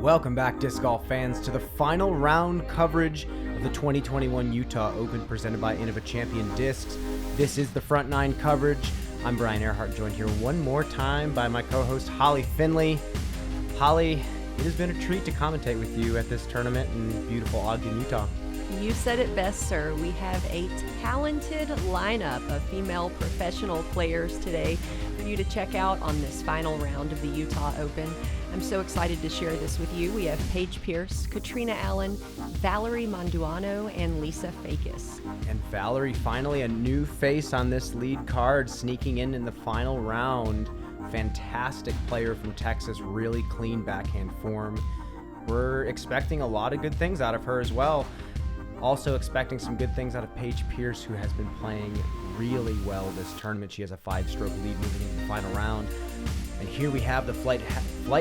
Welcome back, disc golf fans, to the final round coverage of the 2021 Utah Open presented by Innova Champion Discs. This is the Front Nine coverage. I'm Brian Earhart, joined here one more time by my co-host Holly Finley. Holly, it has been a treat to commentate with you at this tournament in beautiful Ogden, Utah. You said it best, sir. We have a talented lineup of female professional players today for you to check out on this final round of the Utah Open. I'm so excited to share this with you. We have Paige Pierce, Catrina Allen, Valerie Mandujano, and Lisa Fajkus. And Valerie, finally a new face on this lead card, sneaking in the final round. Fantastic player from Texas, really clean backhand form. We're expecting a lot of good things out of her as well. Also expecting some good things out of Paige Pierce, who has been playing really well this tournament. She has a 5-stroke lead moving into the final round. And here we have the Flight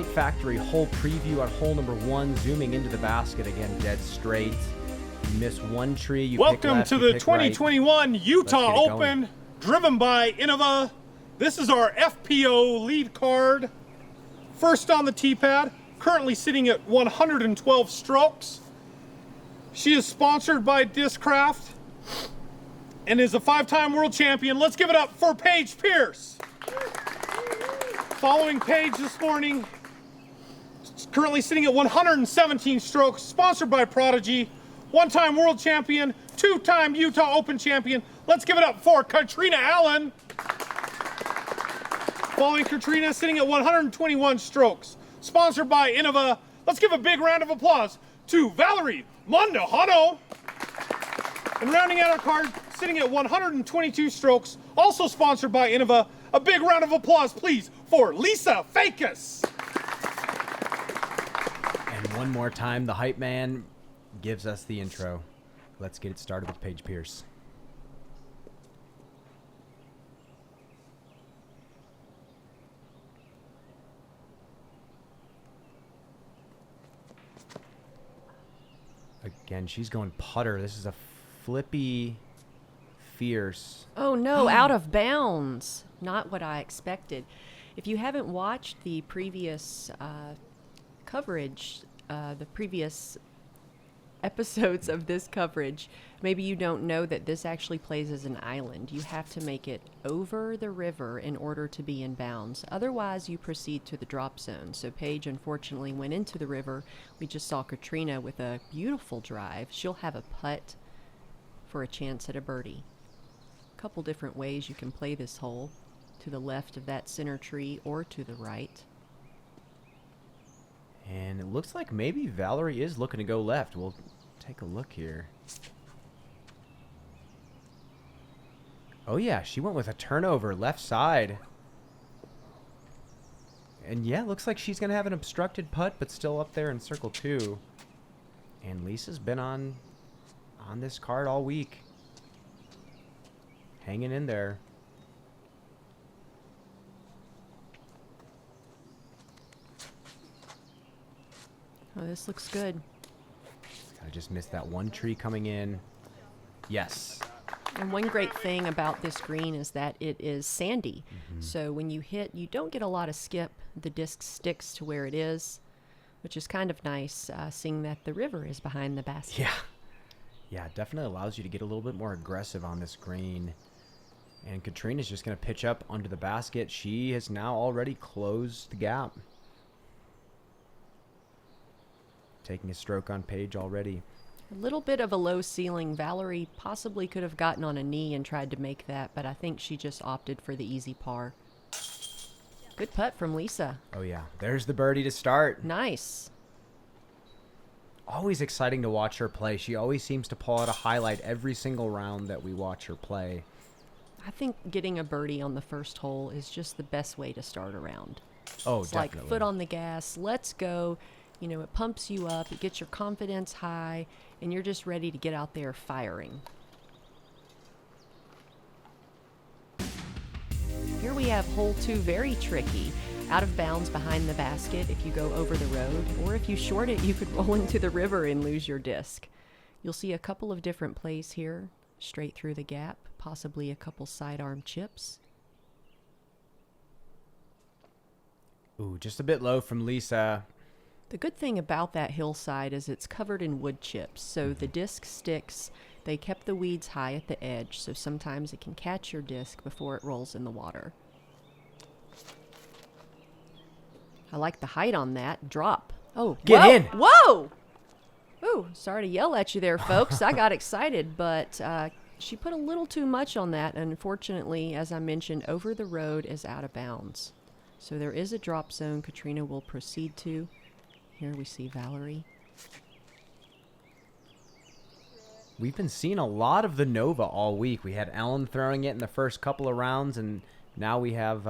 Factory hole preview on hole number 1, zooming into the basket again, dead straight. You miss one tree, you Welcome pick left, to you the pick 2021 right. Utah Open, driven by Innova. This is our FPO lead card. First on the tee pad, currently sitting at 112 strokes. She is sponsored by Discraft and is a 5-time world champion. Let's give it up for Paige Pierce. Following Paige this morning, currently sitting at 117 strokes, sponsored by Prodigy, 1-time world champion, 2-time Utah Open champion. Let's give it up for Catrina Allen. Following Catrina, sitting at 121 strokes, sponsored by Innova. Let's give a big round of applause to Valerie Mandujano. And rounding out our card, sitting at 122 strokes, also sponsored by Innova. A big round of applause, please, for Lisa Fajkus. And one more time, the hype man gives us the intro. Let's get it started with Paige Pierce. Again, she's going putter. This is a flippy, fierce. Oh no, out of bounds. Not what I expected. If you haven't watched the previous coverage, the previous episodes of this coverage, maybe you don't know that this actually plays as an island. You have to make it over the river in order to be in bounds. Otherwise, you proceed to the drop zone. So Paige unfortunately went into the river. We just saw Catrina with a beautiful drive. She'll have a putt for a chance at a birdie. A couple different ways you can play this hole. To the left of that center tree or to the right. And it looks like maybe Valerie is looking to go left. We'll take a look here. Oh yeah, she went with a turnover left side. And yeah, looks like she's going to have an obstructed putt, but still up there in circle 2. And Lisa's been on this card all week. Hanging in there. Oh, this looks good. I just missed that one tree coming in. Yes. And one great thing about this green is that it is sandy. Mm-hmm. So when you hit, you don't get a lot of skip. The disc sticks to where it is, which is kind of nice, seeing that the river is behind the basket. Yeah. Yeah, it definitely allows you to get a little bit more aggressive on this green. And Catrina's just going to pitch up under the basket. She has now already closed the gap. Taking a stroke on Paige already. A little bit of a low ceiling. Valerie possibly could have gotten on a knee and tried to make that, but I think she just opted for the easy par. Good putt from Lisa. Oh yeah, there's the birdie to start. Nice. Always exciting to watch her play. She always seems to pull out a highlight every single round that we watch her play. I think getting a birdie on the first hole is just the best way to start a round. Oh, it's definitely. like foot on the gas, let's go. You know, it pumps you up, it gets your confidence high, and you're just ready to get out there firing. Here we have hole 2, very tricky. Out of bounds behind the basket if you go over the road, or if you short it, you could roll into the river and lose your disc. You'll see a couple of different plays here, straight through the gap, possibly a couple sidearm chips. Ooh, just a bit low from Lisa. The good thing about that hillside is it's covered in wood chips, so the disc sticks. They kept the weeds high at the edge, so sometimes it can catch your disc before it rolls in the water. I like the height on that. Drop. Oh, Get whoa, in. Whoa! Ooh, sorry to yell at you there, folks. I got excited, but she put a little too much on that, and unfortunately, as I mentioned, Over the Road is out of bounds. So there is a drop zone Catrina will proceed to. Here we see Valerie. We've been seeing a lot of the Nova all week. We had Ellen throwing it in the first couple of rounds, and now we have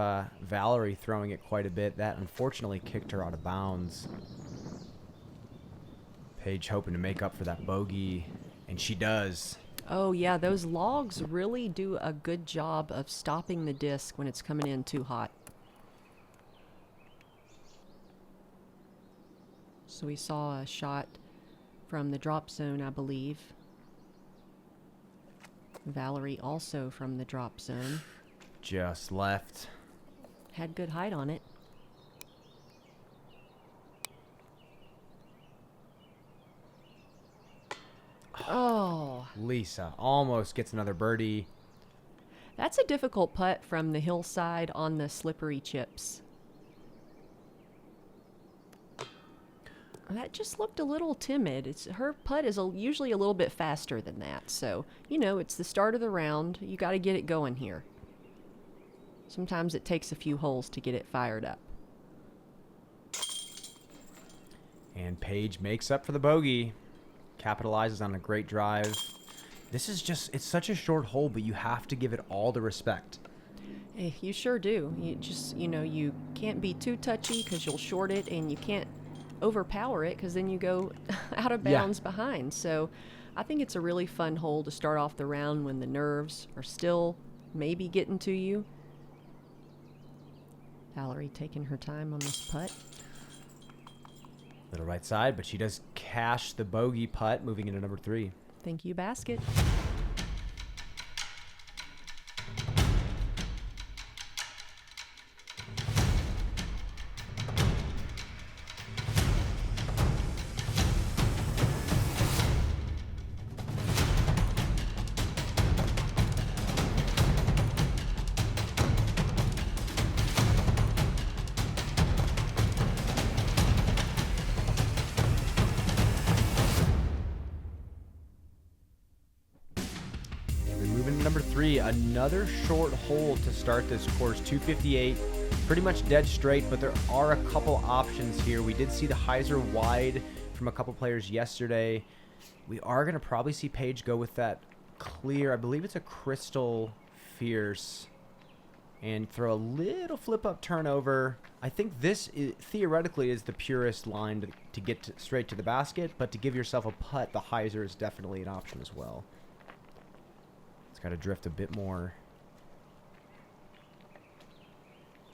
Valerie throwing it quite a bit. That unfortunately kicked her out of bounds. Paige hoping to make up for that bogey, and she does. Oh yeah, those logs really do a good job of stopping the disc when it's coming in too hot. So we saw a shot from the drop zone, I believe. Valerie also from the drop zone. Just left. Had good height on it. Oh. Lisa almost gets another birdie. That's a difficult putt from the hillside on the slippery chips. That just looked a little timid. Her putt is usually a little bit faster than that. So, you know, it's the start of the round. You got to get it going here. Sometimes it takes a few holes to get it fired up. And Paige makes up for the bogey. Capitalizes on a great drive. This is just, it's such a short hole, but you have to give it all the respect. You sure do. You just, you know, you can't be too touchy because you'll short it, and you can't overpower it because then you go out of bounds behind. So I think it's a really fun hole to start off the round when the nerves are still maybe getting to you. Valerie taking her time on this putt. Little right side, but she does cash the bogey putt, moving into number 3. Thank you, basket. Number 3, another short hole to start this course, 258, pretty much dead straight, but there are a couple options here. We did see the hyzer wide from a couple players yesterday. We are going to probably see Paige go with that clear, I believe it's a Crystal Fierce, and throw a little flip-up turnover. I think this theoretically is the purest line to get straight to the basket, but to give yourself a putt, the hyzer is definitely an option as well. It's got to drift a bit more.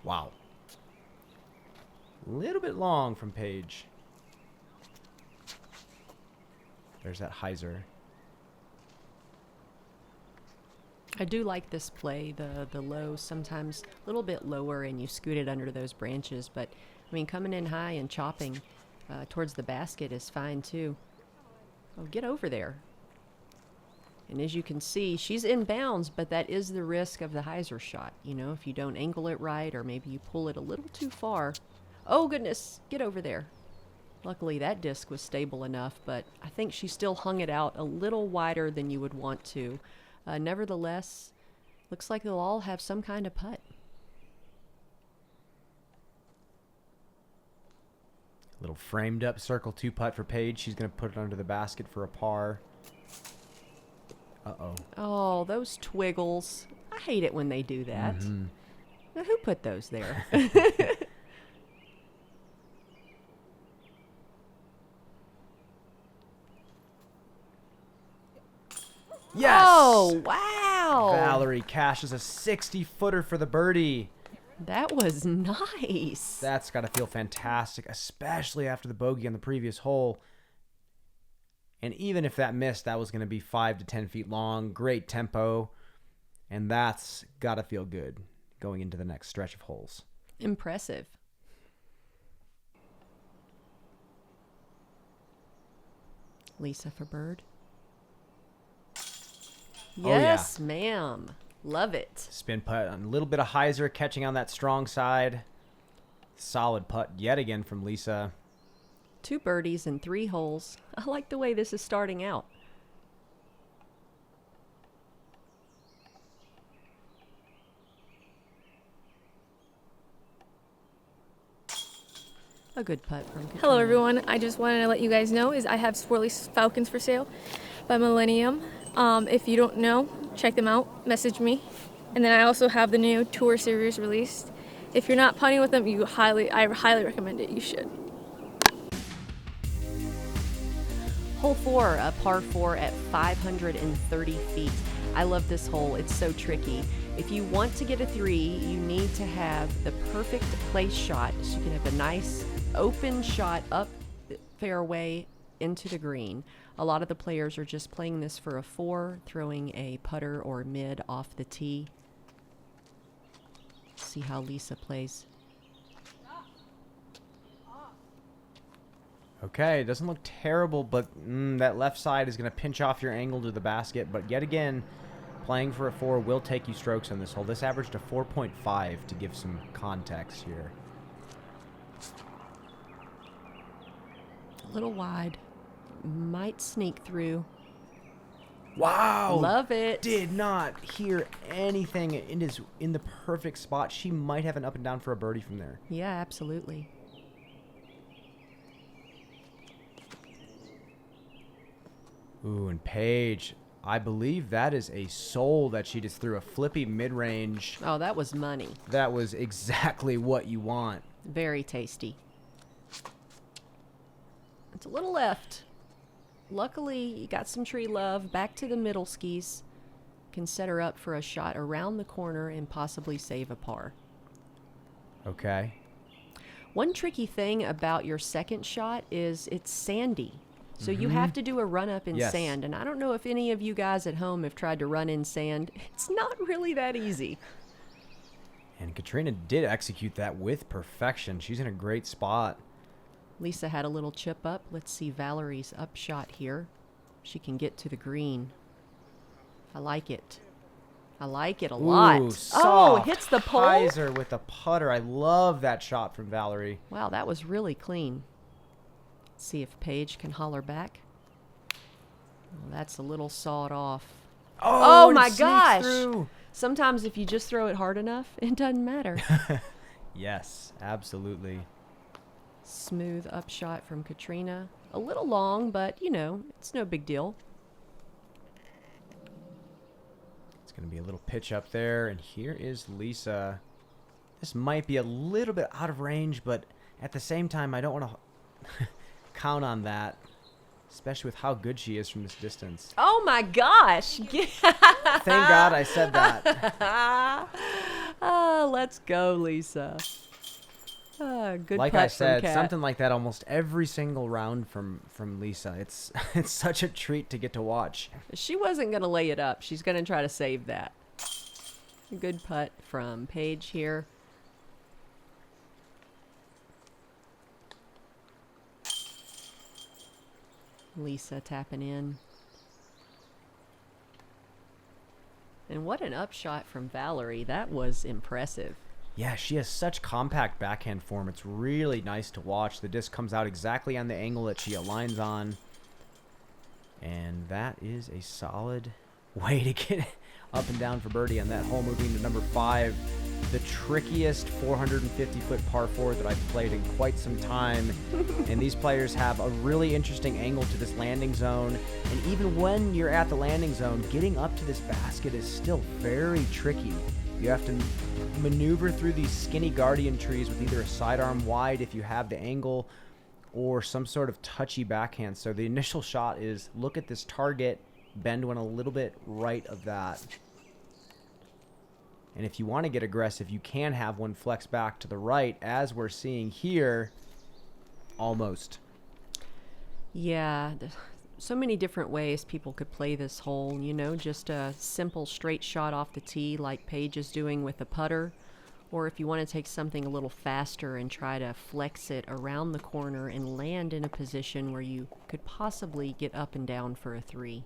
Wow. A little bit long from Paige. There's that hyzer. I do like this play, the low, sometimes a little bit lower, and you scoot it under those branches. But, I mean, coming in high and chopping towards the basket is fine, too. Oh, get over there. And as you can see, she's in bounds, but that is the risk of the hyzer shot. You know, if you don't angle it right, or maybe you pull it a little too far. Oh, goodness, get over there. Luckily, that disc was stable enough, but I think she still hung it out a little wider than you would want to. Nevertheless, looks like they'll all have some kind of putt. Little framed up circle 2 putt for Paige. She's going to put it under the basket for a par. Uh-oh. Oh, those twiggles. I hate it when they do that. Mm-hmm. Now, who put those there? Yes! Oh, wow! Valerie cashes a 60-footer for the birdie. That was nice. That's got to feel fantastic, especially after the bogey on the previous hole. And even if that missed, that was going to be 5 to 10 feet long. Great tempo. And that's got to feel good going into the next stretch of holes. Impressive. Lisa for bird. Oh, yeah. Yes, ma'am. Love it. Spin putt, a little bit of hyzer catching on that strong side. Solid putt yet again from Lisa. 2 birdies and 3 holes. I like the way this is starting out. A good putt from Catrina. Hello everyone, I just wanted to let you guys know I have Swirly Falcons for sale by Millennium. If you don't know, check them out, message me. And then I also have the new Tour Series released. If you're not putting with them, I highly recommend it, you should. Hole 4, a par 4 at 530 feet. I love this hole, it's so tricky. If you want to get a 3, you need to have the perfect place shot so you can have a nice open shot up the fairway into the green. A lot of the players are just playing this for a 4, throwing a putter or mid off the tee. See how Lisa plays. Okay, it doesn't look terrible, but that left side is going to pinch off your angle to the basket. But yet again, playing for a 4 will take you strokes on this hole. This averaged a 4.5 to give some context here. A little wide. Might sneak through. Wow! Love it. Did not hear anything. It is in the perfect spot. She might have an up and down for a birdie from there. Yeah, absolutely. Ooh, and Paige, I believe that is a soul that she just threw a flippy mid-range. Oh, that was money. That was exactly what you want. Very tasty. It's a little left. Luckily, you got some tree love. Back to the middle skis. Can set her up for a shot around the corner and possibly save a par. Okay. One tricky thing about your second shot is it's sandy. So you have to do a run up in Yes. sand. And I don't know if any of you guys at home have tried to run in sand. It's not really that easy. And Catrina did execute that with perfection. She's in a great spot. Lisa had a little chip up. Let's see Valerie's up shot here. She can get to the green. I like it. I like it a lot. Ooh, Oh, soft it hits the pole. hyzer with a putter. I love that shot from Valerie. Wow, that was really clean. Let's see if Paige can holler back. Oh, that's a little sawed off. Oh, my it sneaks gosh. through. Sometimes if you just throw it hard enough, it doesn't matter. Yes, absolutely. Smooth upshot from Catrina. A little long, but, you know, it's no big deal. It's going to be a little pitch up there, and here is Lisa. This might be a little bit out of range, but at the same time, I don't want to count on that, especially with how good she is from this distance. Oh, my gosh. Thank God I said that. Oh, let's go, Lisa. Good Like putt I from said, Kat. something like that almost every single round from Lisa. It's such a treat to get to watch. She wasn't going to lay it up. She's going to try to save that. Good putt from Paige here. Lisa tapping in. And what an upshot from Valerie. That was impressive. Yeah, she has such compact backhand form. It's really nice to watch. The disc comes out exactly on the angle that she aligns on. And that is a solid way to get up and down for birdie on that hole. Moving to number 5, the trickiest 450-foot par 4 that I've played in quite some time. And these players have a really interesting angle to this landing zone. And even when you're at the landing zone, getting up to this basket is still very tricky. You have to maneuver through these skinny guardian trees with either a sidearm wide if you have the angle or some sort of touchy backhand. So the initial shot is look at this target, bend one a little bit right of that. And if you want to get aggressive, you can have one flex back to the right, as we're seeing here, almost. Yeah, so many different ways people could play this hole. You know, just a simple straight shot off the tee like Paige is doing with the putter. Or if you want to take something a little faster and try to flex it around the corner and land in a position where you could possibly get up and down for a 3.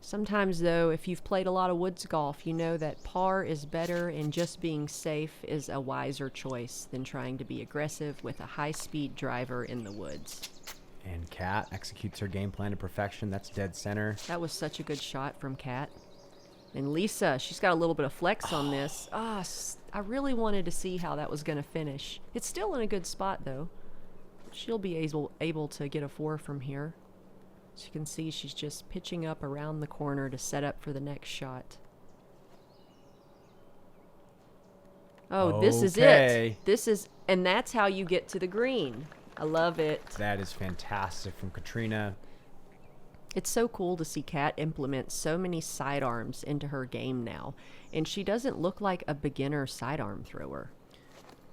Sometimes, though, if you've played a lot of woods golf, you know that par is better and just being safe is a wiser choice than trying to be aggressive with a high-speed driver in the woods. And Kat executes her game plan to perfection. That's dead center. That was such a good shot from Kat. And Lisa, she's got a little bit of flex on this. I really wanted to see how that was going to finish. It's still in a good spot, though. She'll be able to get a 4 from here. As you can see, she's just pitching up around the corner to set up for the next shot. Oh, this is it. And that's how you get to the green. I love it. That is fantastic from Catrina. It's so cool to see Kat implement so many sidearms into her game now. And she doesn't look like a beginner sidearm thrower.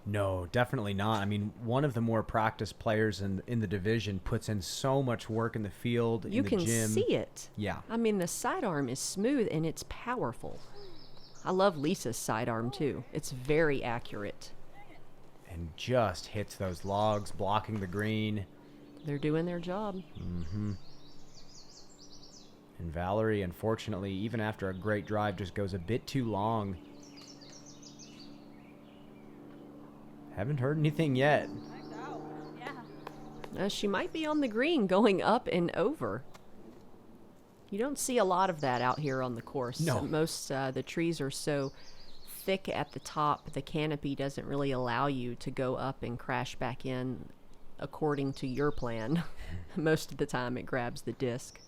No, definitely not. I mean, one of the more practiced players in the division puts in so much work in the field, in the gym. You can see it. Yeah. I mean, the sidearm is smooth and it's powerful. I love Lisa's sidearm, too. It's very accurate. And just hits those logs, blocking the green. They're doing their job. Mm-hmm. And Valerie, unfortunately, even after a great drive, just goes a bit too long. Haven't heard anything yet. She might be on the green going up and over. You don't see a lot of that out here on the course. No. Most the trees are so thick at the top, the canopy doesn't really allow you to go up and crash back in according to your plan. Most of the time it grabs the disc.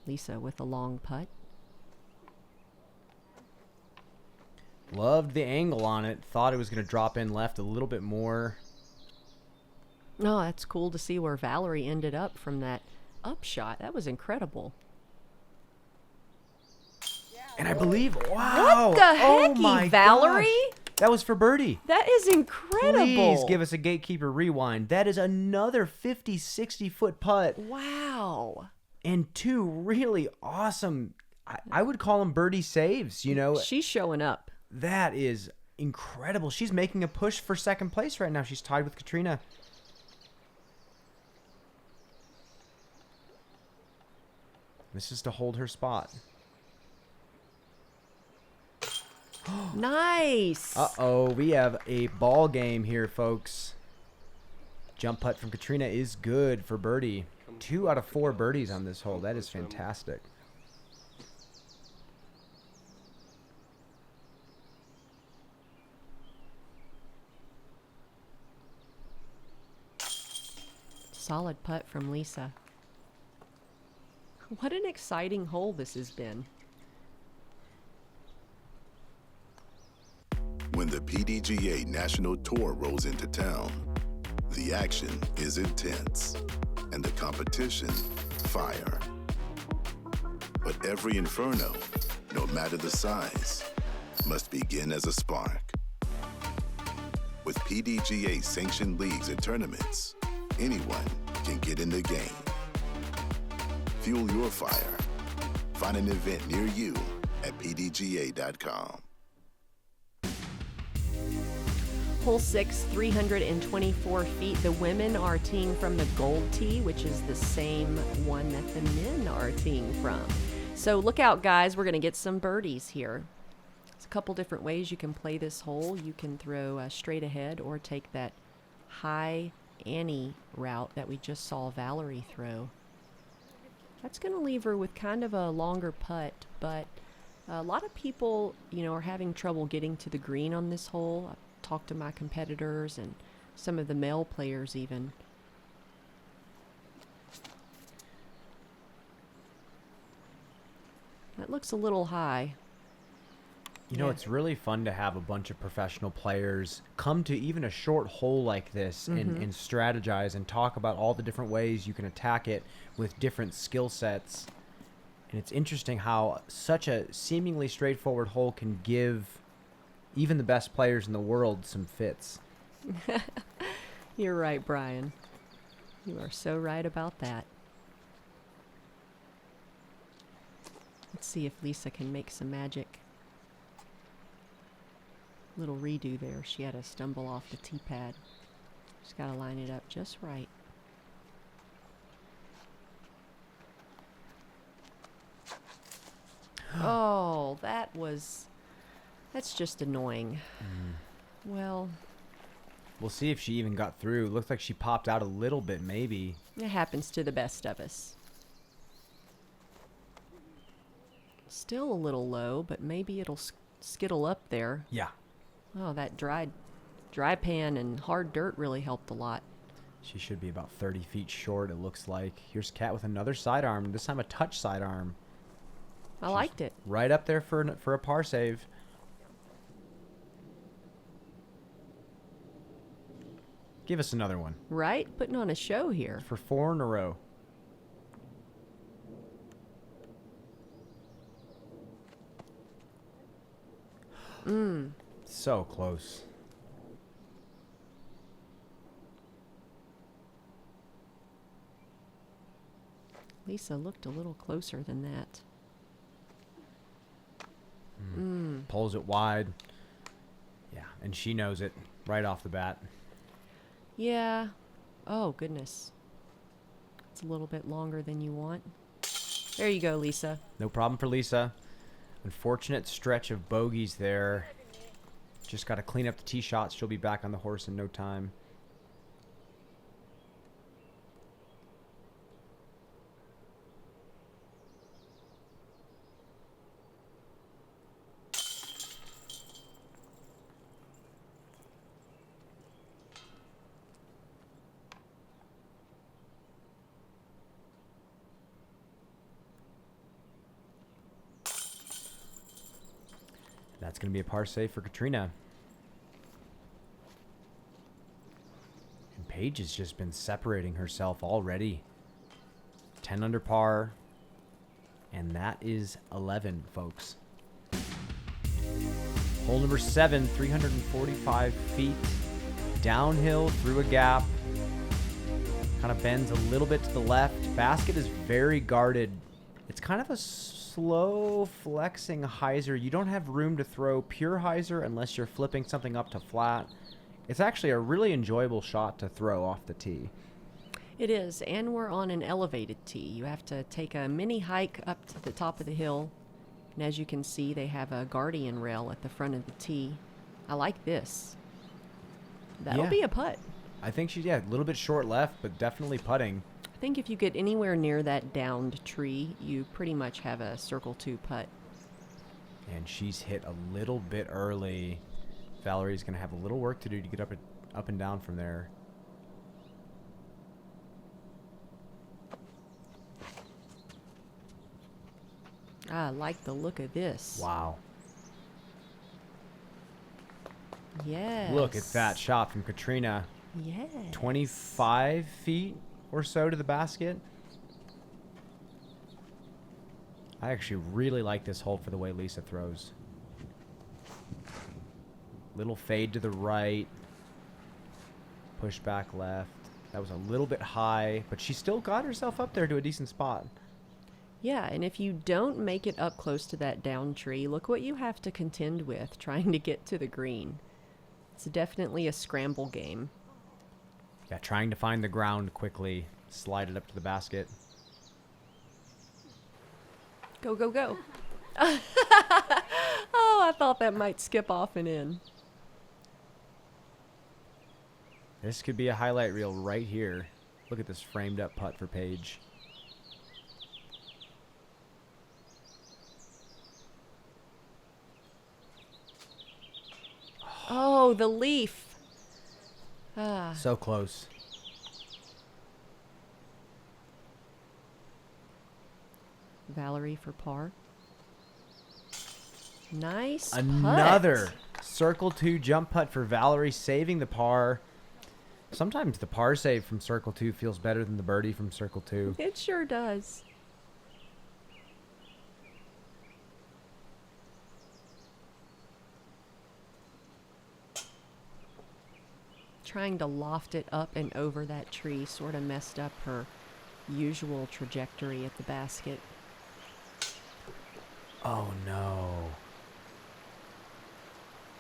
Lisa with a long putt. Loved the angle on it. Thought it was going to drop in left a little bit more. Oh, that's cool to see where Valerie ended up from that upshot. That was incredible. And I believe, wow. What the heck, my Valerie? Gosh. That was for birdie. That is incredible. Please give us a Gatekeeper rewind. That is another 50, 60-foot putt. Wow. And 2 really awesome, I would call them birdie saves, you know. She's showing up. That is incredible. She's making a push for second place right now. She's tied with Catrina. This is to hold her spot. Nice. Uh-oh, we have a ball game here, folks. Jump putt from Catrina is good for birdie. 2 out of 4 birdies on this hole. That is fantastic. Solid putt from Lisa. What an exciting hole this has been. When the PDGA National Tour rolls into town, the action is intense and the competition fire. But every inferno, no matter the size, must begin as a spark. With PDGA sanctioned leagues and tournaments, anyone can get in the game. Fuel your fire. Find an event near you at pdga.com. Hole 6, 324 feet. The women are teeing from the gold tee, which is the same one that the men are teeing from. So look out, guys. We're going to get some birdies here. There's a couple different ways you can play this hole. You can throw straight ahead or take that high Annie route that we just saw Valerie throw. That's going to leave her with kind of a longer putt, but a lot of people, are having trouble getting to the green on this hole. I've talked to my competitors and some of the male players even. That looks a little high. It's really fun to have a bunch of professional players come to even a short hole like this and strategize and talk about all the different ways you can attack it with different skill sets. And it's interesting how such a seemingly straightforward hole can give even the best players in the world some fits. You're right, Brian. You are so right about that. Let's see if Lisa can make some magic. Little redo there. She had to stumble off the tee pad. She's got to line it up just right. Oh, that's just annoying. Well, We'll see if she even got through. Looks like she popped out a little bit, maybe. it happens to the best of us. Still a little low, but maybe it'll skittle up there. Yeah. Oh, that dry pan and hard dirt really helped a lot. She should be about 30 feet short, it looks like. Here's Kat with another sidearm, this time a touch sidearm. I liked it. Right up there for a par save. Give us another one. Right? Putting on a show here. For 4 in a row. So close. Lisa looked a little closer than that. Pulls it wide. Yeah, and she knows it right off the bat. Yeah. Oh, goodness. It's a little bit longer than you want. There you go, Lisa. No problem for Lisa. Unfortunate stretch of bogeys there. Just got to clean up the tee shots. She'll be back on the horse in no time. That's going to be a par save for Catrina. And Paige has just been separating herself already. 10 under par. And that is 11, folks. Hole number 7, 345 feet. Downhill through a gap. Kind of bends a little bit to the left. Basket is very guarded. It's kind of a slow flexing hyzer. You don't have room to throw pure hyzer unless you're flipping something up to flat. It's actually a really enjoyable shot to throw off the tee. It is, and we're on an elevated tee. You have to take a mini hike up to the top of the hill. And as you can see, they have a guardian rail at the front of the tee. I like this. That'll Yeah. be a putt. I think she's, a little bit short left, but definitely putting. I think if you get anywhere near that downed tree, you pretty much have a circle 2 putt. And she's hit a little bit early. Valerie's going to have a little work to do to get up and down from there. I like the look of this. Wow. Yes. Look at that shot from Catrina. Yes. 25 feet or so to the basket. I actually really like this hole for the way Lisa throws. Little fade to the right. Push back left. That was a little bit high, but she still got herself up there to a decent spot. Yeah, and if you don't make it up close to that down tree, look what you have to contend with trying to get to the green. It's definitely a scramble game. Yeah, trying to find the ground quickly. Slide it up to the basket. Go, go, go. Oh, I thought that might skip off and in. This could be a highlight reel right here. Look at this framed up putt for Paige. Oh, the leaf. Ah. So close. Valerie for par. Nice Another putt. circle 2 jump putt for Valerie, saving the par. Sometimes the par save from circle 2 feels better than the birdie from circle 2. It sure does. Trying to loft it up and over that tree sort of messed up her usual trajectory at the basket. Oh no.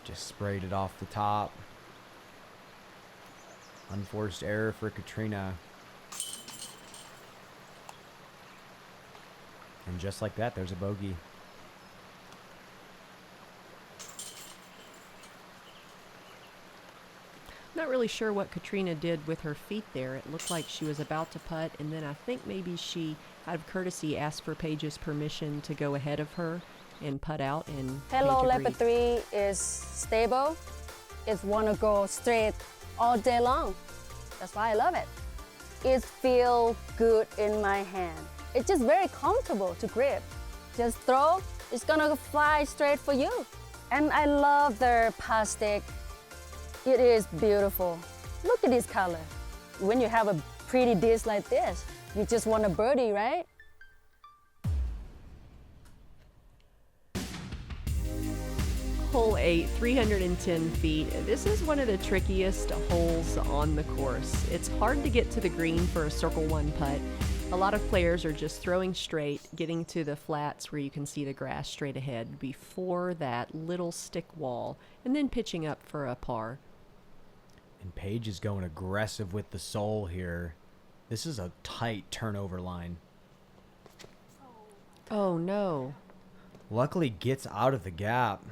Just sprayed it off the top. Unforced error for Catrina. And just like that, there's a bogey. Not really sure what Catrina did with her feet there. It looked like she was about to putt, and then I think maybe she, out of courtesy, asked for Paige's permission to go ahead of her and putt out. And Hello, Paige leopard agreed. 3 is stable. It's want to go straight all day long. That's why I love it. It feels good in my hand. It's just very comfortable to grip. Just throw, it's gonna fly straight for you. And I love their plastic. It is beautiful. Look at this color. When you have a pretty dish like this, you just want a birdie, right? Hole 8, 310 feet. This is one of the trickiest holes on the course. It's hard to get to the green for a circle 1 putt. A lot of players are just throwing straight, getting to the flats where you can see the grass straight ahead before that little stick wall, and then pitching up for a par. And Paige is going aggressive with the sole here. This is a tight turnover line. Oh no. Luckily gets out of the gap.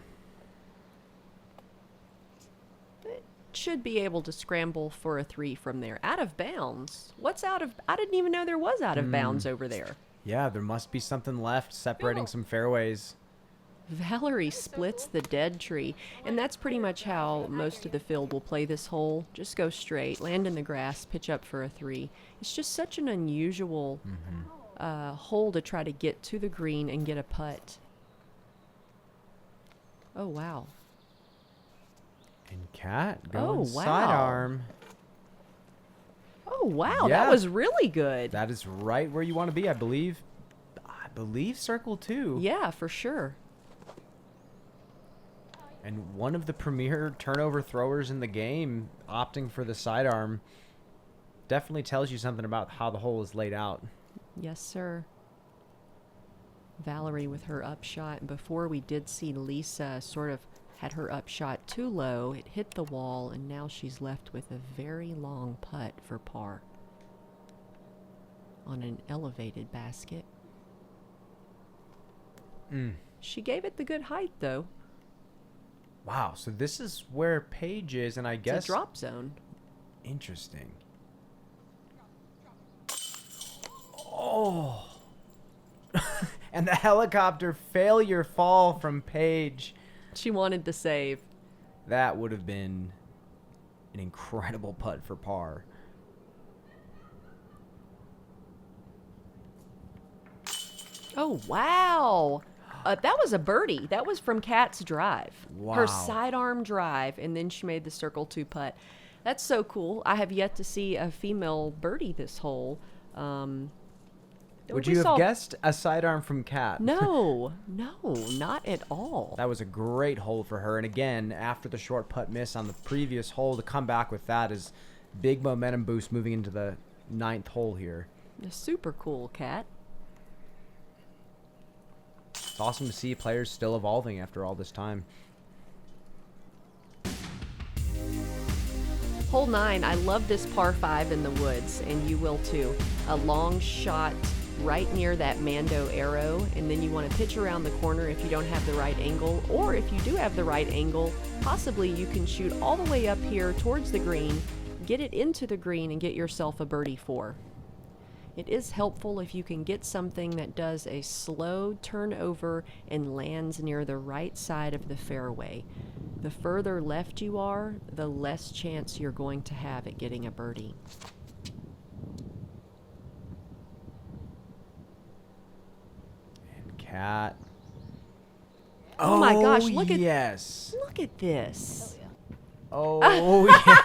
Should be able to scramble for a 3 from there. Out of bounds. What's out of... I didn't even know there was out of bounds over there. Yeah, there must be something left separating some fairways. Valerie splits the dead tree, and that's pretty much how most of the field will play this hole. Just go straight, land in the grass, pitch up for a 3. It's just such an unusual hole to try to get to the green and get a putt. Oh, wow. And Cat Oh, going wow. sidearm. Oh, wow, Yeah. that was really good. That is right where you want to be, I believe. I believe circle 2. Yeah, for sure. And one of the premier turnover throwers in the game opting for the sidearm definitely tells you something about how the hole is laid out. Yes, sir. Valerie with her upshot. And before we did see Lisa sort of had her upshot too low. It hit the wall, and now she's left with a very long putt for par on an elevated basket. She gave it the good height, though. Wow, so this is where Paige is, and I guess... It's a drop zone. Interesting. Oh! And the helicopter failure fall from Paige. She wanted to save. That would have been an incredible putt for par. Oh, wow. That was a birdie. That was from Kat's drive. Wow. Her sidearm drive, and then she made the circle 2 putt. That's so cool. I have yet to see a female birdie this hole. Would you have guessed a sidearm from Cat? No, not at all. That was a great hole for her. And again, after the short putt miss on the previous hole, to come back with that is big momentum boost moving into the 9th hole here. Super cool, Kat. It's awesome to see players still evolving after all this time. Hole 9, I love this par 5 in the woods, and you will too. A long shot right near that Mando arrow, and then you want to pitch around the corner if you don't have the right angle, or if you do have the right angle, possibly you can shoot all the way up here towards the green, get it into the green, and get yourself a birdie 4. It is helpful if you can get something that does a slow turnover and lands near the right side of the fairway. The further left you are, the less chance you're going to have at getting a birdie. And Cat. Oh my gosh, look at yes. Look at this. Oh yeah.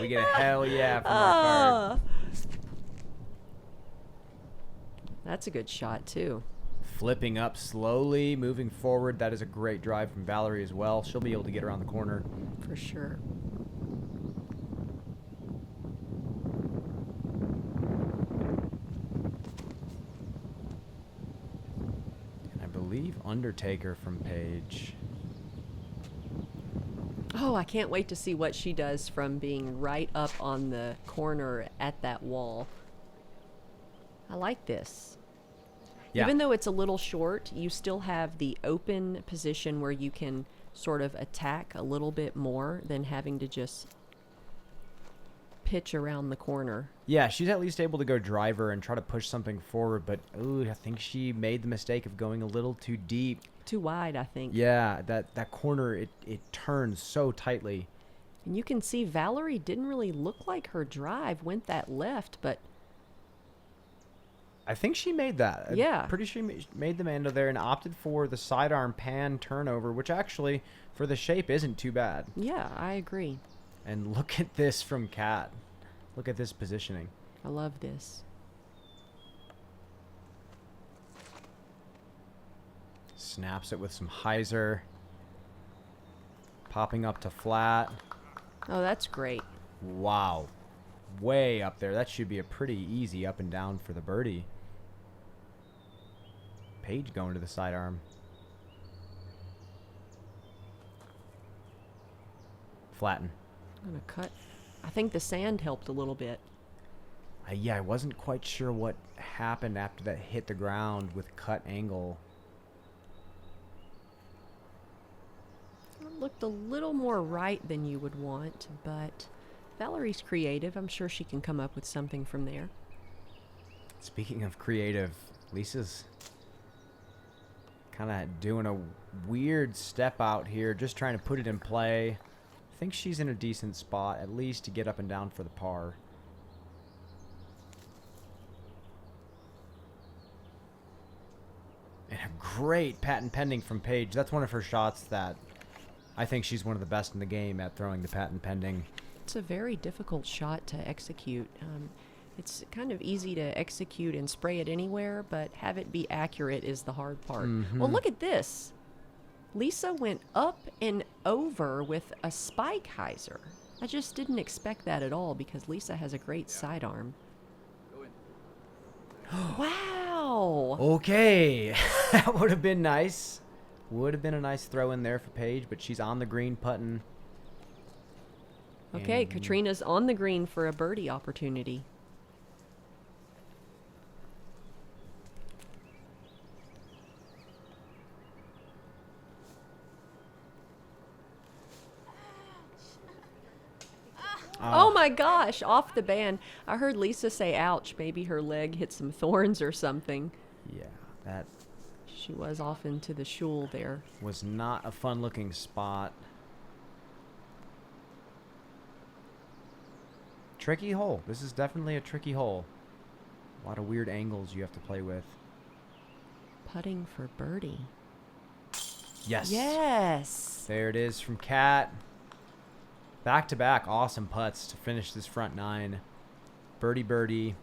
We get a hell yeah from our card. That's a good shot too. Flipping up slowly, moving forward. That is a great drive from Valerie as well. She'll be able to get around the corner. For sure. And I believe Undertaker from Paige. Oh, I can't wait to see what she does from being right up on the corner at that wall. I like this. Yeah. Even though it's a little short, you still have the open position where you can sort of attack a little bit more than having to just pitch around the corner. Yeah, she's at least able to go driver and try to push something forward, but I think she made the mistake of going a little too deep. Too wide, I think. Yeah, that corner, it turns so tightly. And you can see Valerie didn't really look like her drive went that left, but I think she made that. Yeah. I'm pretty sure she made the Mando there and opted for the sidearm pan turnover, which actually, for the shape, isn't too bad. yeah, I agree. And look at this from Kat. Look at this positioning. I love this. Snaps it with some hyzer. Popping up to flat. Oh, that's great. Wow. Way up there. That should be a pretty easy up and down for the birdie. Paige going to the sidearm. Flatten. I'm going to cut. I think the sand helped a little bit. Yeah, I wasn't quite sure what happened after that hit the ground with cut angle. It looked a little more right than you would want, but Valerie's creative. I'm sure she can come up with something from there. Speaking of creative, Lisa's kind of doing a weird step out here, just trying to put it in play. I think she's in a decent spot, at least to get up and down for the par. And a great patent pending from Paige. That's one of her shots that I think she's one of the best in the game at throwing the patent pending. It's a very difficult shot to execute. It's kind of easy to execute and spray it anywhere, but have it be accurate is the hard part. Well, look at this. Lisa went up and over with a spike hyzer. I just didn't expect that at all because Lisa has a great sidearm. Wow. Okay. That would have been nice. Would have been a nice throw in there for Paige, but she's on the green putting. Okay, And Catrina's on the green for a birdie opportunity. Oh my gosh, off the band. I heard Lisa say, ouch, maybe her leg hit some thorns or something. Yeah, that She was off into the shoal there. was not a fun looking spot. Tricky hole. This is definitely a tricky hole. A lot of weird angles you have to play with. Putting for birdie. Yes. Yes. There it is from Kat. Back to back awesome putts to finish this front nine. Birdie, birdie.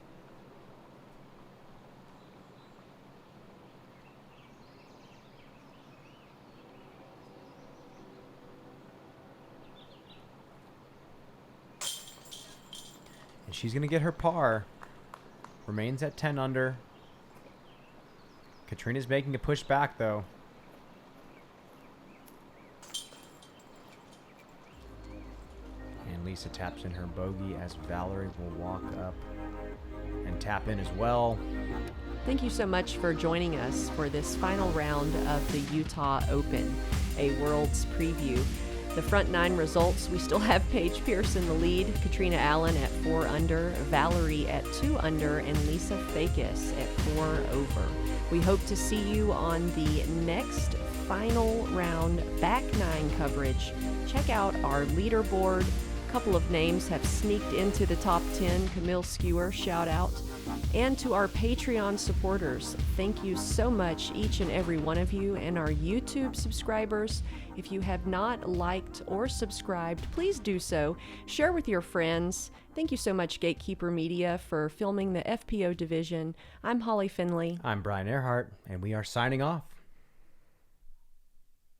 And she's going to get her par. Remains at 10 under. Catrina's making a push back, though. And Lisa taps in her bogey as Valerie will walk up and tap in as well. Thank you so much for joining us for this final round of the Utah Open, a Worlds preview. The front nine results, we still have Paige Pierce in the lead, Catrina Allen at 4 under, Valerie at 2 under, and Lisa Fajkus at 4 over. We hope to see you on the next final round back nine coverage. Check out our leaderboard. A couple of names have sneaked into the top 10. Camille Skewer, shout out. And to our Patreon supporters, thank you so much, each and every one of you, and our YouTube subscribers. If you have not liked or subscribed, please do so. Share with your friends. Thank you so much, Gatekeeper Media, for filming the FPO division. I'm Holly Finley. I'm Brian Earhart, and we are signing off.